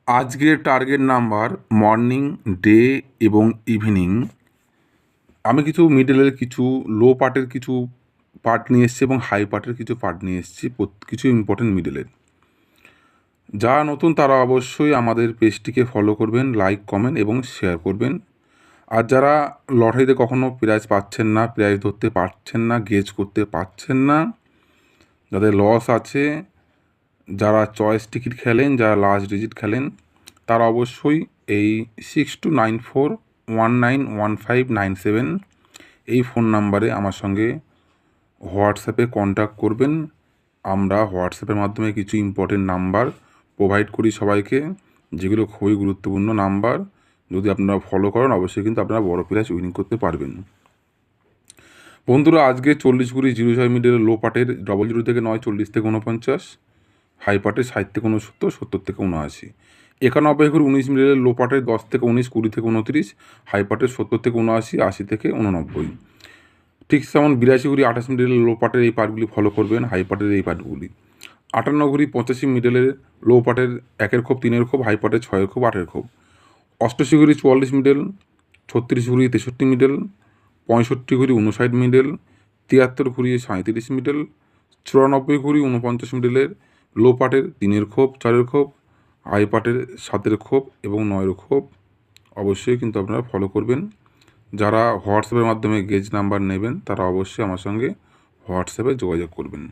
আজকের target number morning, day এবং evening. আমি কিছু মিডলের কিছু লো পার্টের কিছু পার্ট নিয়ে এসেছি এবং হাই পার্টের কিছু পার্ট নিয়ে এসেছি, কিছু ইম্পর্টেন্ট মিডলের। যারা নতুন তারা অবশ্যই আমাদের পেজটিকে ফলো করবেন, লাইক, কমেন্ট এবং শেয়ার করবেন। আর যারা লটারিতে কখনও প্রাইজ পাচ্ছেন না, প্রাইজ ধরতে পারছেন না, গেজ করতে পারছেন না, যাদের লস আছে, যারা চয়েস টিকিট খেলেন, যারা লাস্ট ডিজিট খেলেন, তারা অবশ্যই এই 6294191597 এই ফোন নাম্বারে আমার সঙ্গে হোয়াটসঅ্যাপে কন্ট্যাক্ট করবেন। আমরা হোয়াটসঅ্যাপের মাধ্যমে কিছু ইম্পর্টেন্ট নাম্বার প্রোভাইড করি সবাইকে, যেগুলো খুবই গুরুত্বপূর্ণ নাম্বার। যদি আপনারা ফলো করেন অবশ্যই কিন্তু আপনারা বড় প্রাইজ উইনিং করতে পারবেন। বন্ধুরা, আজকে 40-20-06 মিডলের লো পার্টের 00 থেকে 9, 40 থেকে 49, হাই পার্টের 60 থেকে 69, 70 থেকে 79, 91-19 মিডলের লো পার্টের 10 থেকে 19, 20 থেকে 29, হাই পার্টের 70 থেকে 79, 80 থেকে 89। ঠিক যেমন 82-28 মিডলের লো পার্টের এই পার্টগুলি ফলো করবেন, হাই পার্টের এই পার্টগুলি। 58-85 মিডলের লো পার্টের 1-এর খোপ, 3-এর খোপ, হাই পার্টের 6-এর খোপ, 8-এর খোপ। 88-44 মিডল, 36-63 মিডল, 65-59 মিডল, 73-37 মিডল, 94-49 মিডলের লো পার্টের 3-এর খোপ, 4-এর খোপ, হাই পার্টের 7-এর খোপ এবং 9-এর খোপ অবশ্যই কিন্তু আপনারা ফলো করবেন। যারা হোয়াটসঅ্যাপের মাধ্যমে গেজ নাম্বার নেবেন তারা অবশ্যই আমার সঙ্গে হোয়াটসঅ্যাপে যোগাযোগ করবেন।